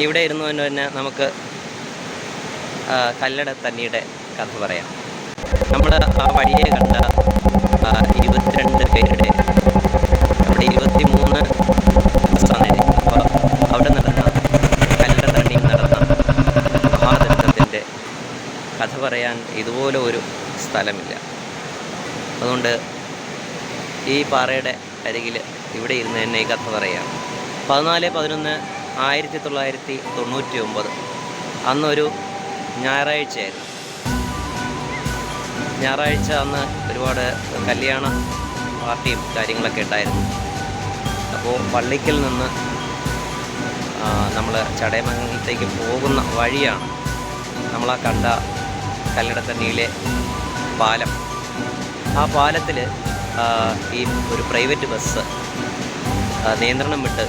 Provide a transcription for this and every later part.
ഇവിടെ ഇരുന്നുകൊണ്ട് തന്നെ നമുക്ക് കല്ലടത്തണ്ണിയുടെ കഥ പറയാം. നമ്മൾ ആ വഴിയെ കണ്ട 22 പേരുടെ അവിടെ 23 ദിവസമാണ്. അപ്പോൾ അവിടെ നടന്ന കല്ലടത്തണ്ണിയിൽ നടന്ന മഹാദുരന്തത്തിൻ്റെ കഥ പറയാൻ ഇതുപോലെ ഒരു സ്ഥലമില്ല. അതുകൊണ്ട് ഈ പാറയുടെ അരികിൽ ഇവിടെ ഇരുന്ന് തന്നെ ഈ കഥ പറയാം. 14/11/1999 അന്നൊരു ഞായറാഴ്ചയായിരുന്നു. ഞായറാഴ്ച അന്ന് ഒരുപാട് കല്യാണ പാർട്ടിയും കാര്യങ്ങളൊക്കെ ഉണ്ടായിരുന്നു. അപ്പോൾ പള്ളിക്കൽ നിന്ന് നമ്മൾ ചടയമംഗലത്തേക്ക് പോകുന്ന വഴിയാണ് നമ്മളാ കണ്ട കല്ലടത്തണ്ണിയിലെ പാലം. ആ പാലത്തിൽ ഈ ഒരു പ്രൈവറ്റ് ബസ് നിയന്ത്രണം വിട്ട്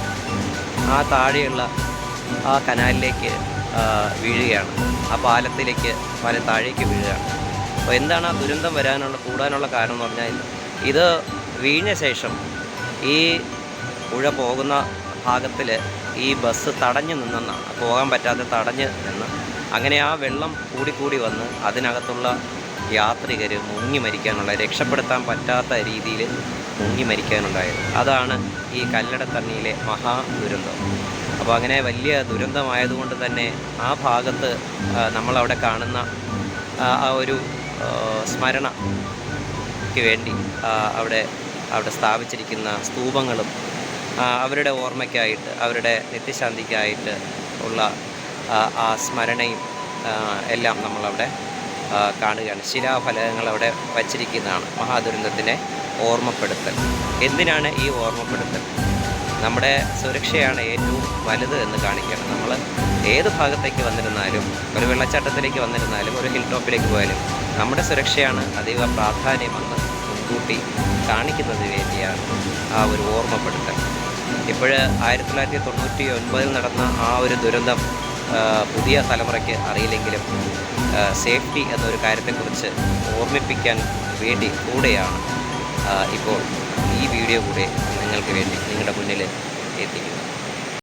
ആ താഴെയുള്ള ആ കനാലിലേക്ക് വീഴുകയാണ്. ആ പാലത്തിലേക്ക് താഴേക്ക് വീഴുകയാണ്. അപ്പോൾ എന്താണ് ആ ദുരന്തം കൂടാനുള്ള കാരണം എന്ന് പറഞ്ഞാൽ, ഇത് വീണ ശേഷം ഈ പുഴ പോകുന്ന ഭാഗത്തിൽ ഈ ബസ് തടഞ്ഞു നിന്നെന്നാണ്, പോകാൻ പറ്റാതെ തടഞ്ഞ് നിന്ന്. അങ്ങനെ ആ വെള്ളം കൂടിക്കൂടി വന്ന് അതിനകത്തുള്ള യാത്രികർ മുങ്ങി മരിക്കാനുള്ള, രക്ഷപ്പെടുത്താൻ പറ്റാത്ത രീതിയിൽ മുങ്ങി മരിക്കാനുണ്ടായത്. അതാണ് ഈ കല്ലടത്തണ്ണിയിലെ മഹാദുരന്തം. അപ്പോൾ അങ്ങനെ വലിയ ദുരന്തമായതുകൊണ്ട് തന്നെ ആ ഭാഗത്ത് നമ്മളവിടെ കാണുന്ന ആ ഒരു സ്മരണയ്ക്ക് വേണ്ടി അവിടെ സ്ഥാപിച്ചിരിക്കുന്ന സ്തൂപങ്ങളും അവരുടെ ഓർമ്മയ്ക്കായിട്ട്, അവരുടെ നിത്യശാന്തിക്കായിട്ട് ഉള്ള ആ സ്മരണയും എല്ലാം നമ്മളവിടെ കാണുകയാണ്. ശിലാഫലകങ്ങൾ അവിടെ വച്ചിരിക്കുന്നതാണ്. മഹാദുരന്തത്തിനെ ഓർമ്മപ്പെടുത്തൽ. എന്തിനാണ് ഈ ഓർമ്മപ്പെടുത്തൽ? നമ്മുടെ സുരക്ഷയാണ് ഏറ്റവും വലുത് എന്ന് കാണിക്കണം. നമ്മൾ ഏത് ഭാഗത്തേക്ക് വന്നിരുന്നാലും, ഒരു വെള്ളച്ചാട്ടത്തിലേക്ക് വന്നിരുന്നാലും, ഒരു ഹിൽ ടോപ്പിലേക്ക് പോയാലും നമ്മുടെ സുരക്ഷയാണ് അതീവ പ്രാധാന്യമെന്ന് മുൻകൂട്ടി കാണിക്കുന്നതിന് വേണ്ടിയാണ് ആ ഒരു ഓർമ്മപ്പെടുത്തൽ. ഇപ്പോൾ 1999 നടന്ന ആ ഒരു ദുരന്തം പുതിയ തലമുറയ്ക്ക് അറിയില്ലെങ്കിലും സേഫ്റ്റി എന്നൊരു കാര്യത്തെക്കുറിച്ച് ഓർമ്മിപ്പിക്കാൻ വേണ്ടി കൂടെയാണ് ഇപ്പോൾ ഈ വീഡിയോ കൂടെ നിങ്ങൾക്ക് വേണ്ടി നിങ്ങളുടെ മുന്നിൽ എത്തിക്കുന്നത്.